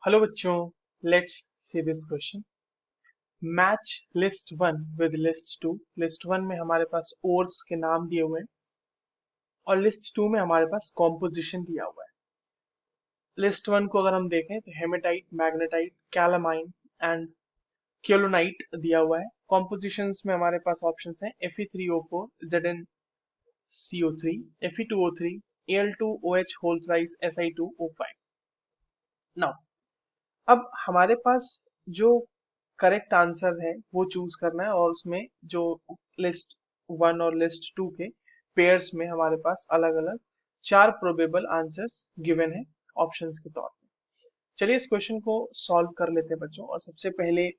Hello बच्चों, let's see this question. Match list one with list two. List one में हमारे पास ores के नाम दिए हुए हैं और लिस्ट टू में हमारे पास कॉम्पोजिशन दिया हुआ है। लिस्ट वन को अगर हम देखें तो हेमेटाइट, मैग्नेटाइट, कैलामाइन एंड केलोनाइट दिया हुआ है। कॉम्पोजिशंस में हमारे पास ऑप्शंस हैं Fe3O4, ZnCO3, Fe2O3, Al2OH whole thrice Si2O5। Now अब हमारे पास जो करेक्ट आंसर है वो चूज करना है और उसमें जो लिस्ट वन और लिस्ट टू के पेयर्स में हमारे पास अलग अलग चार प्रोबेबल आंसर्स गिवन है ऑप्शंस के तौर पे। चलिए इस क्वेश्चन को सॉल्व कर लेते हैं बच्चों, और सबसे पहले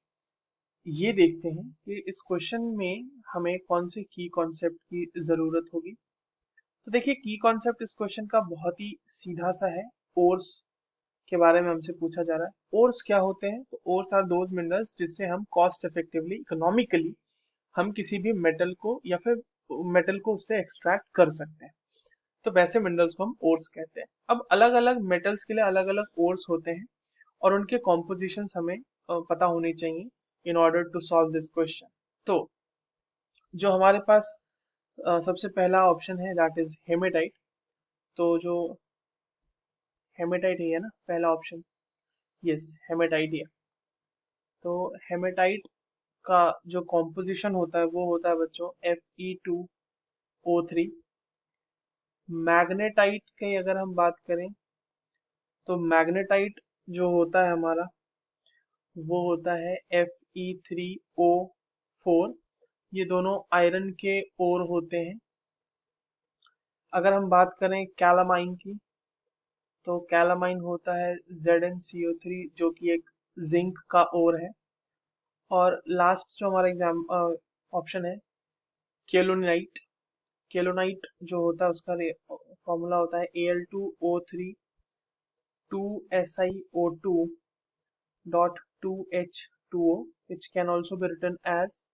ये देखते हैं कि इस क्वेश्चन में हमें कौन से की कॉन्सेप्ट की जरूरत होगी। तो देखिए, की कॉन्सेप्ट इस क्वेश्चन का बहुत ही सीधा सा है। ओर्स के बारे में हमसे पूछा जा रहा है। ओर्स क्या होते हैं? तो ओर्स आर दोज मिनरल्स जिससे हम कॉस्ट इफेक्टिवली, इकोनॉमिकली हम किसी भी मेटल को या फिर मेटल को उससे एक्सट्रैक्ट कर सकते हैं। तो वैसे मिनरल्स को हम ओर्स कहते हैं। अब अलग अलग मेटल्स के लिए अलग अलग ओर्स होते हैं और उनके कॉम्पोजिशंस हमें पता होनी चाहिए in order to solve this question. तो जो हमारे पास सबसे पहला ऑप्शन है दैट इज हेमेटाइट। तो जो हेमेटाइट है ना पहला ऑप्शन, यस हेमेटाइट है। तो हेमेटाइट का जो कॉम्पोजिशन होता है वो होता है बच्चों Fe2O3। मैग्नेटाइट की अगर हम बात करें तो मैग्नेटाइट जो होता है हमारा वो होता है Fe3O4। ये दोनों आयरन के ओर होते हैं। अगर हम बात करें कैलामाइन की तो कैलामाइन होता है ZnCO3 जो कि एक जिंक का ओर है। और लास्ट जो हमारा एग्जाम ऑप्शन है केलोनाइट। केलोनाइट जो होता है उसका फॉर्मूला होता है Al2O3 2SiO2 dot 2H2O, which can also be written as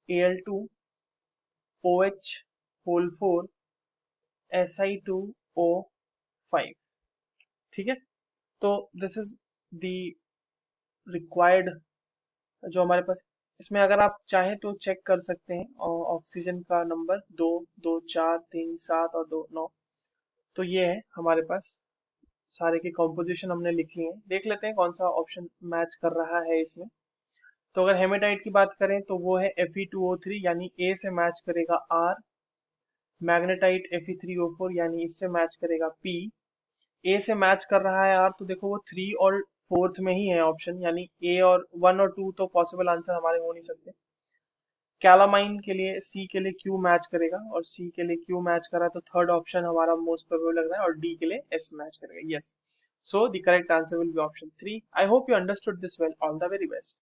Al2OH whole 4 Si2O5। ठीक है, तो दिस इज द रिक्वायर्ड जो हमारे पास। इसमें अगर आप चाहें तो चेक कर सकते हैं ऑक्सीजन का नंबर 2, 2, 4, 3, 7 और 2, 9। तो ये है हमारे पास सारे की कॉम्पोजिशन हमने लिख ली है। देख लेते हैं कौन सा ऑप्शन मैच कर रहा है इसमें। तो अगर हेमेटाइट की बात करें तो वो है Fe2O3 यानी ए से मैच करेगा R। मैग्नेटाइट Fe3O4 यानी इससे मैच करेगा P। ए से मैच कर रहा है R तो देखो वो 3 और फोर्थ में ही है ऑप्शन, यानी ए और 1 और 2 तो पॉसिबल आंसर हमारे हो नहीं सकते। कैलामाइन के लिए सी के लिए क्यू मैच करेगा और सी के लिए क्यू मैच करा तो थर्ड ऑप्शन हमारा मोस्ट प्रोबेबल लग रहा है, और डी के लिए एस मैच करेगा। Yes, so the correct answer will be option 3। I hope you understood this well. All the very best.